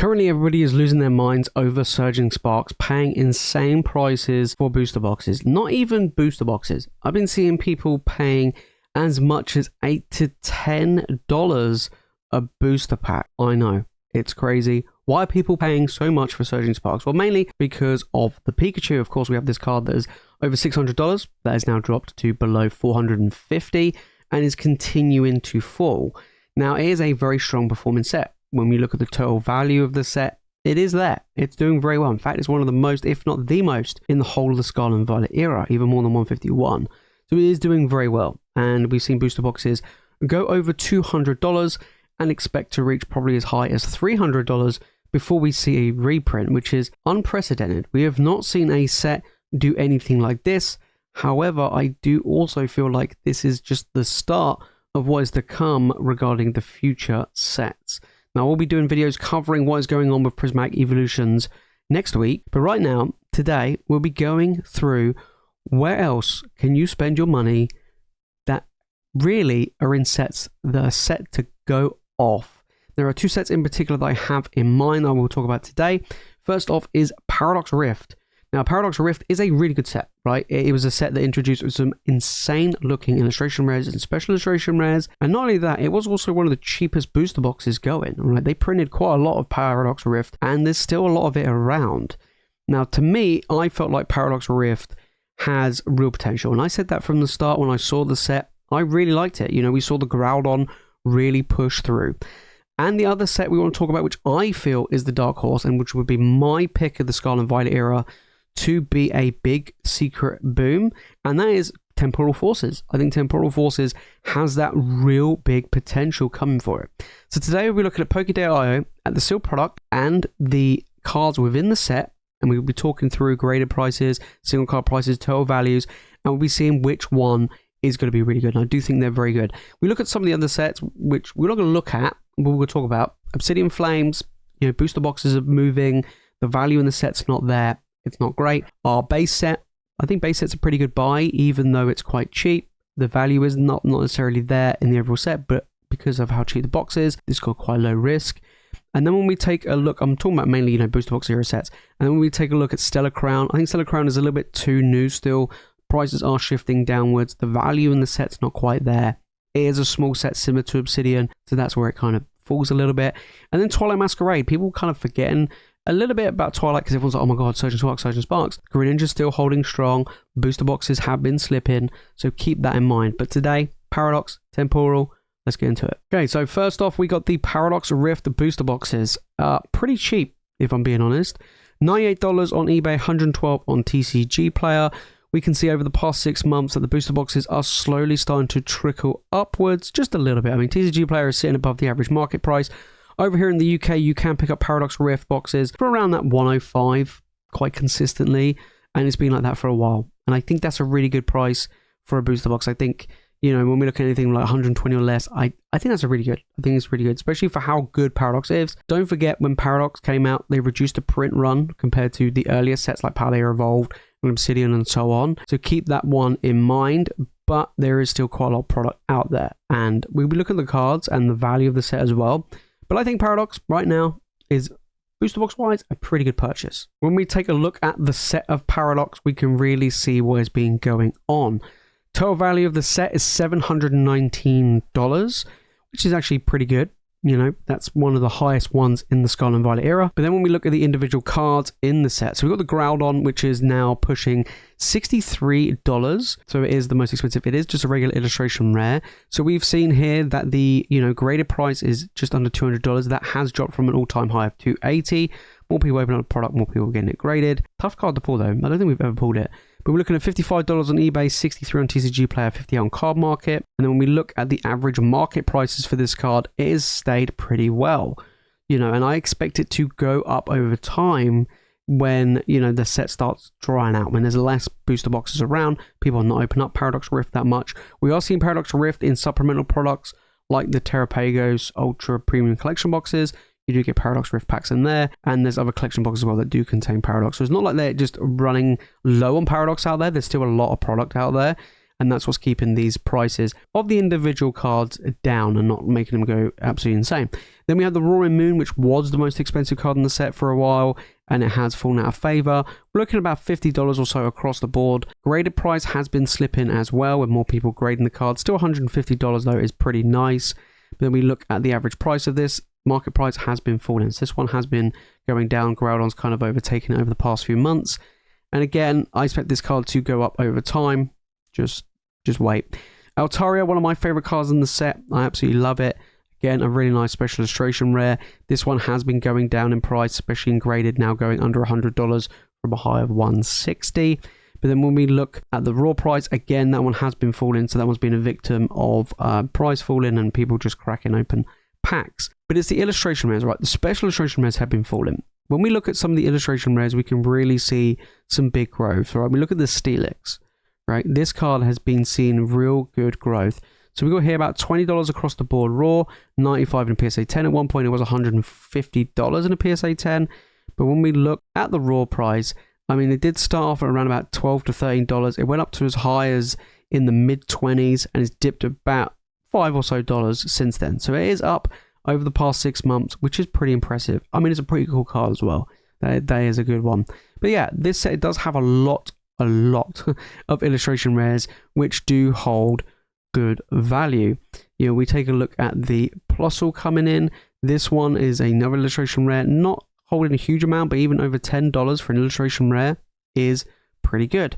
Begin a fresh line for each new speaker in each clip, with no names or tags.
Currently, everybody is losing their minds over surging sparks, paying insane prices for booster boxes. Not even booster boxes. I've been seeing people paying as much as $8 to $10 a booster pack. I know, it's crazy. Why are people paying so much for surging sparks? Well, mainly because of the Pikachu. Of course, we have this card that is over $600. That has now dropped to below $450 and is continuing to fall. Now, it is a very strong performing set. When we look at the total value of the set, it is there. It's doing very well. In fact, it's one of the most, if not the most, in the whole of the Scarlet and Violet era, even more than 151. So it is doing very well. And we've seen booster boxes go over $200 and expect to reach probably as high as $300 before we see a reprint, which is unprecedented. We have not seen a set do anything like this. However, I do also feel like this is just the start of what is to come regarding the future sets. Now, we'll be doing videos covering what is going on with Prismatic Evolutions next week. But right now, today, we'll be going through where else can you spend your money that really are in sets that are set to go off. There are two sets in particular that I have in mind I will talk about today. First off is Paradox Rift. Now, Paradox Rift is a really good set, right? It was a set that introduced some insane looking illustration rares and special illustration rares. And not only that, it was also one of the cheapest booster boxes going, right? They printed quite a lot of Paradox Rift and there's still a lot of it around. Now, to me, I felt like Paradox Rift has real potential. And I said that from the start when I saw the set. I really liked it. You know, we saw the Groudon really push through. And the other set we want to talk about, which I feel is the dark horse and which would be my pick of the Scarlet and Violet era to be a big secret boom, and that is Temporal Forces. I think Temporal Forces has that real big potential coming for it. So today we'll be looking at PokeJace, at the sealed product, and the cards within the set, and we'll be talking through graded prices, single card prices, total values, and we'll be seeing which one is going to be really good. And I do think they're very good. We look at some of the other sets, which we're not going to look at, but we're going to talk about. Obsidian Flames, you know, booster boxes are moving, the value in the set's not there. It's not great. Our base set, I think base set's a pretty good buy, even though it's quite cheap. The value is not necessarily there in the overall set, but because of how cheap the box is, it's got quite low risk. And then when we take a look, I'm talking about mainly, you know, booster box era sets. And then when we take a look at Stellar Crown, I think Stellar Crown is a little bit too new still. Prices are shifting downwards. The value in the set's not quite there. It is a small set similar to Obsidian, so that's where it kind of falls a little bit. And then Twilight Masquerade, people kind of forgetting a little bit about Twilight because everyone's like, oh my god, Surging Sparks, Surging Sparks. Greninja's still holding strong. Booster boxes have been slipping, so keep that in mind. But today, Paradox, Temporal, let's get into it. Okay, so first off, we got the Paradox Rift booster boxes. Pretty cheap, if I'm being honest. $98 on eBay, $112 on TCG Player. We can see over the past 6 months that the booster boxes are slowly starting to trickle upwards just a little bit. I mean, TCG Player is sitting above the average market price. Over here in the UK, you can pick up Paradox Rift boxes for around that 105 quite consistently, and it's been like that for a while. And I think that's a really good price for a booster box. I think, you know, when we look at anything like 120 or less, I think that's a really good. I think it's really good, especially for how good Paradox is. Don't forget, when Paradox came out, they reduced the print run compared to the earlier sets like Paldea Evolved, Obsidian, and so on. So keep that one in mind. But there is still quite a lot of product out there, and we'll be looking at the cards and the value of the set as well. But I think Paradox right now is, booster box wise, a pretty good purchase. When we take a look at the set of Paradox, we can really see what has been going on. Total value of the set is $719, which is actually pretty good. You know, that's one of the highest ones in the Scarlet and Violet era. But then when we look at the individual cards in the set, so we've got the Groudon, which is now pushing $63. So it is the most expensive. It is just a regular illustration rare. So we've seen here that the, you know, graded price is just under $200. That has dropped from an all-time high of $280. More people open up the product, more people getting it graded. Tough card to pull though. I don't think we've ever pulled it. But we're looking at $55 on eBay, $63 on TCG Player, $50 on Card Market. And then when we look at the average market prices for this card, it has stayed pretty well. You know, and I expect it to go up over time when, you know, the set starts drying out. When there's less booster boxes around, people are not opening up Paradox Rift that much. We are seeing Paradox Rift in supplemental products like the Terrapagos Ultra Premium Collection boxes. You do get Paradox Rift packs in there, and there's other collection boxes as well that do contain Paradox. So it's not like they're just running low on Paradox out there. There's still a lot of product out there. and that's what's keeping these prices of the individual cards down and not making them go absolutely insane. Then we have the Roaring Moon, which was the most expensive card in the set for a while, and it has fallen out of favor. We're looking at about $50 or so across the board. Graded price has been slipping as well, with more people grading the card. Still $150 though is pretty nice. But then we look at the average price of this. Market price has been falling. So this one has been going down. Groudon's kind of overtaken it over the past few months. And again, I expect this card to go up over time. Just wait. Altaria, one of my favorite cards in the set. I absolutely love it. Again, a really nice special illustration rare. This one has been going down in price, especially in graded, now going under $100 from a high of $160. But then when we look at the raw price, again, that one has been falling. So that one's been a victim of price falling and people just cracking open packs. But it's the illustration rares, right? The special illustration rares have been falling. When we look at some of the illustration rares, we can really see some big growth, right? We look at the Steelix, right? This card has been seeing real good growth. So we got here about $20 across the board raw, $95 in a PSA 10. At one point, it was $150 in a PSA 10. But when we look at the raw price, I mean, it did start off at around about $12 to $13. It went up to as high as in the mid-20s and it's dipped about $5 or so since then. So it is up over the past 6 months, which is pretty impressive. I mean, it's a pretty cool card as well. That is a good one. But yeah, this set does have a lot of illustration rares, which do hold good value. You know, we take a look at the Plusle coming in. This one is another illustration rare, not holding a huge amount, but even over $10 for an illustration rare is pretty good.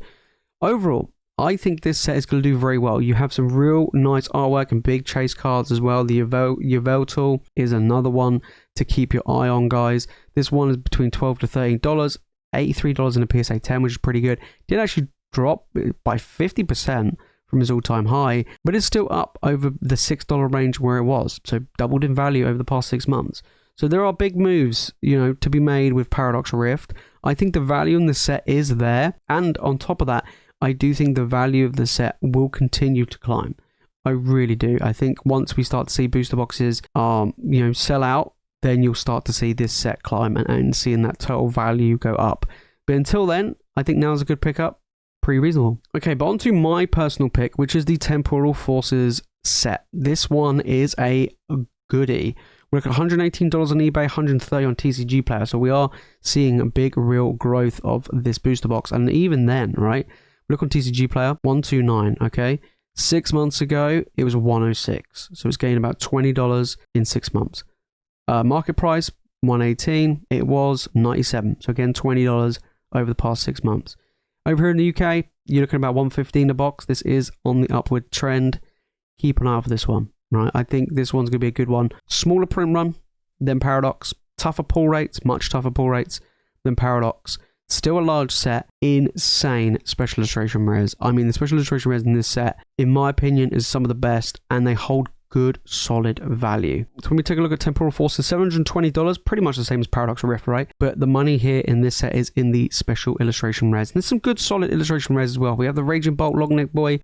Overall, I think this set is going to do very well. You have some real nice artwork and big chase cards as well. The Yveltal is another one to keep your eye on, guys. This one is between $12 to $13, $83 in a PSA 10, which is pretty good. Did actually drop by 50% from his all-time high, but it's still up over the $6 range where it was. So doubled in value over the past 6 months. So there are big moves, you know, to be made with Paradox Rift. I think the value in the set is there, and on top of that, I do think the value of the set will continue to climb. I really do. I think once we start to see booster boxes, sell out, then you'll start to see this set climb and seeing that total value go up. But until then, I think now's a good pickup. Pretty reasonable. Okay, but on to my personal pick, which is the Temporal Forces set. This one is a goodie. We're looking at $118 on eBay, $130 on TCG Player. So we are seeing a big, real growth of this booster box. And even then, right? Look on TCG Player, 129, okay? 6 months ago, it was 106. So it's gained about $20 in 6 months. Market price, 118. It was 97. So again, $20 over the past 6 months. Over here in the UK, you're looking at about 115 a box. This is on the upward trend. Keep an eye out for this one, right? I think this one's going to be a good one. Smaller print run than Paradox. Tougher pull rates, much tougher pull rates than Paradox. Still a large set. Insane special illustration rares. I mean, the special illustration rares in this set, in my opinion, is some of the best, and they hold good, solid value. So when we take a look at Temporal Forces, $720, pretty much the same as Paradox Rift, right? But the money here in this set is in the special illustration rares. And there's some good, solid illustration rares as well. We have the Raging Bolt Longneck Boy,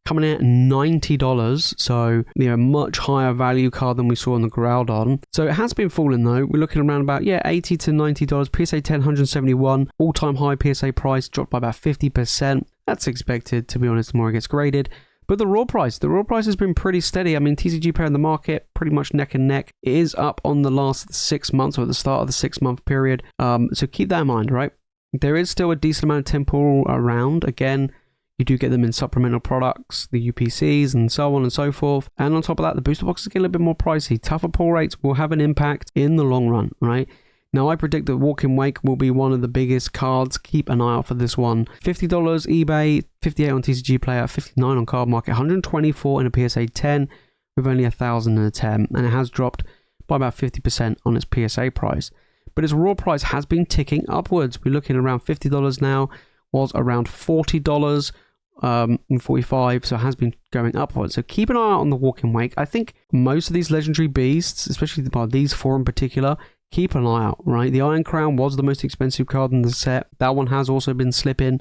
coming in at $90. So, much higher value card than we saw on the Groudon. So it has been falling though. We're looking around about, $80 to $90. PSA 10, $171. All-time high PSA price, dropped by about 50%. That's expected, to be honest, the more it gets graded. But the raw price has been pretty steady. I mean, TCG Player in the market, pretty much neck and neck. It is up on the last 6 months, or at the start of the 6 month period. So keep that in mind, right? There is still a decent amount of temporal around. Again, you do get them in supplemental products, the UPCs, and so on and so forth. And on top of that, the booster boxes get a little bit more pricey. Tougher pull rates will have an impact in the long run, right? Now, I predict that Walking Wake will be one of the biggest cards. Keep an eye out for this one. $50 eBay, $58 on TCG Player, $59 on Card Market, $124 in a PSA 10 with only 1,000 in a 10. And it has dropped by about 50% on its PSA price. But its raw price has been ticking upwards. We're looking around $50 now, was around $40 and $45, so it has been going upwards. So keep an eye out on the Walking Wake. I think most of these legendary beasts, especially these four in particular, keep an eye out, right? The Iron Crown was the most expensive card in the set. That one has also been slipping.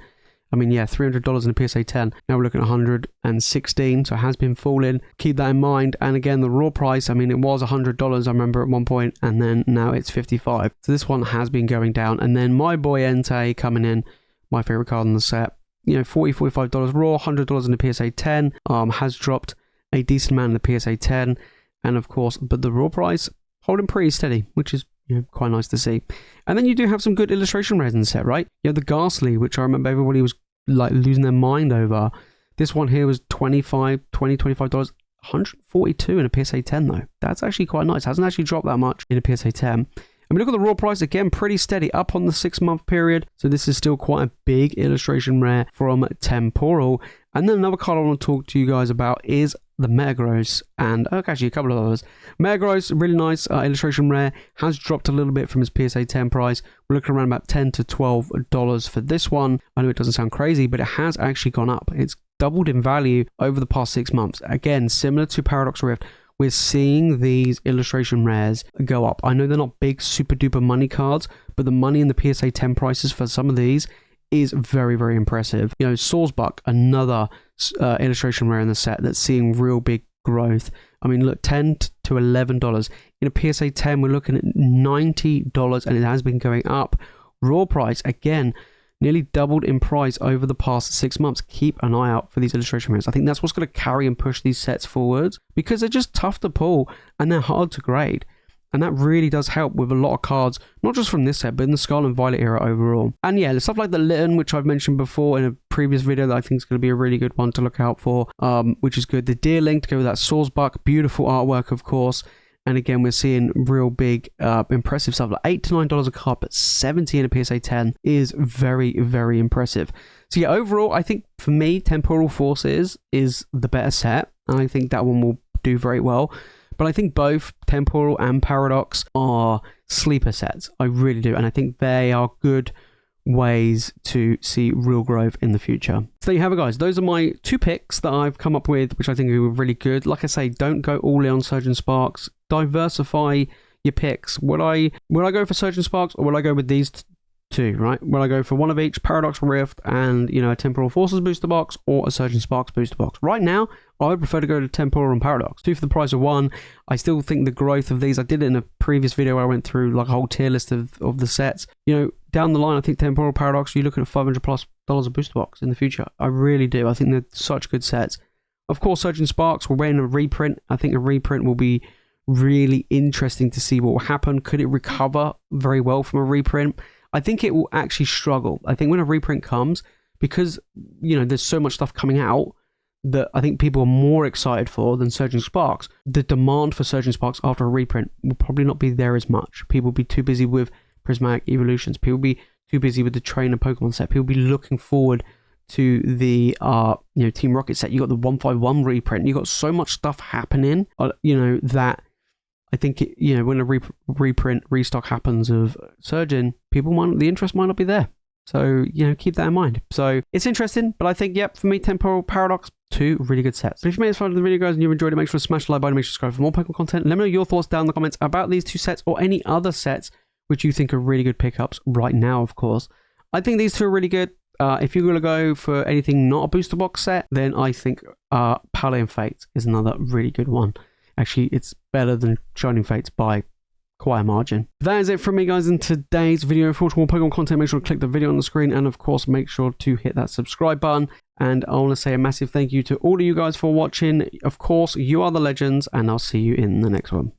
I mean, $300 in a PSA 10. Now we're looking at 116, so it has been falling. Keep that in mind. And again, the raw price, I mean, it was $100, I remember at one point, and then now it's 55. So this one has been going down. And then my boy Entei coming in, my favorite card in the set. you know, $40, $45 raw, $100 in the PSA 10. Has dropped a decent amount in the PSA 10, and of course, but the raw price holding pretty steady, which is, you know, quite nice to see. And then you do have some good illustration rares in the set, right? You have the Ghastly, which I remember everybody was like losing their mind over. This one here was $25, $142 in a PSA 10 though. That's actually quite nice. Hasn't actually dropped that much in a PSA 10. And we look at the raw price, again, pretty steady up on the 6-month period. So this is still quite a big illustration rare from Temporal. And then another card I want to talk to you guys about is the Metagross, and actually a couple of others. Metagross, really nice illustration rare, has dropped a little bit from his PSA 10 price. We're looking around about $10 to $12 for this one. I know it doesn't sound crazy, but it has actually gone up. It's doubled in value over the past 6 months. Again, similar to Paradox Rift, we're seeing these illustration rares go up. I know they're not big, super duper money cards, but the money in the PSA 10 prices for some of these is very, very impressive. You know, Sawsbuck, another illustration rare in the set that's seeing real big growth. I mean, look, $10 to $11. In a PSA 10, we're looking at $90, and it has been going up. Raw price, again, nearly doubled in price over the past 6 months. Keep an eye out for these illustration rares. I think that's what's going to carry and push these sets forwards, because they're just tough to pull and they're hard to grade. And that really does help with a lot of cards, not just from this set, but in the Scarlet and Violet era overall. And yeah, stuff like the Litten, which I've mentioned before in a previous video, that I think is going to be a really good one to look out for, which is good. The Deer Link to go with that Sawsbuck, beautiful artwork, of course. And again, we're seeing real big, impressive stuff, like $8 to $9 a card, but 70 in a PSA 10 is very, very impressive. So yeah, overall, I think for me, Temporal Forces is the better set, and I think that one will do very well. But I think both Temporal and Paradox are sleeper sets. I really do. And I think they are good ways to see real growth in the future. So there you have it, guys. Those are my 2 picks that I've come up with, which I think are really good. Like I say, don't go all in on Surgeon Sparks. Diversify your picks. Would I go for Surgeon Sparks, or would I go with these two, right? Will I go for one of each, Paradox Rift and, you know, a Temporal Forces booster box, or a Surgeon Sparks booster box? Right now, I would prefer to go to Temporal and Paradox. 2 for the price of 1. I still think the growth of these, I did it in a previous video where I went through like a whole tier list of the sets. You know, down the line, I think Temporal Paradox, you're looking at $500 plus a booster box in the future. I really do. I think they're such good sets. Of course, Surgeon Sparks, we're waiting a reprint. I think a reprint will be really interesting to see what will happen. Could it recover very well from a reprint? I think it will actually struggle. I think when a reprint comes, because, you know, there's so much stuff coming out that I think people are more excited for than Surgeon Sparks, the demand for Surgeon Sparks after a reprint will probably not be there as much. People will be too busy with Prismatic Evolutions. People will be too busy with the Trainer Pokemon set. People will be looking forward to the you know, Team Rocket set. You got the 151 reprint. You got so much stuff happening, you know, that I think it, you know, when a reprint restock happens of Surgeon, the interest might not be there. So, you know, keep that in mind. So it's interesting, but I think, yep, for me, Temporal, Paradox, 2 really good sets. So if you made this far into the video, guys, and you enjoyed it, make sure to smash the like button, make sure to subscribe for more Pokemon content. Let me know your thoughts down in the comments about these 2 sets, or any other sets which you think are really good pickups right now, of course. I think these 2 are really good. If you're going to go for anything not a booster box set, then I think Pallium Fates is another really good one. Actually, it's better than Shining Fates by quite a margin. That is it from me, guys, in today's video. For more Pokemon content, make sure to click the video on the screen, and of course, make sure to hit that subscribe button. And I want to say a massive thank you to all of you guys for watching. Of course, you are the legends, and I'll see you in the next one.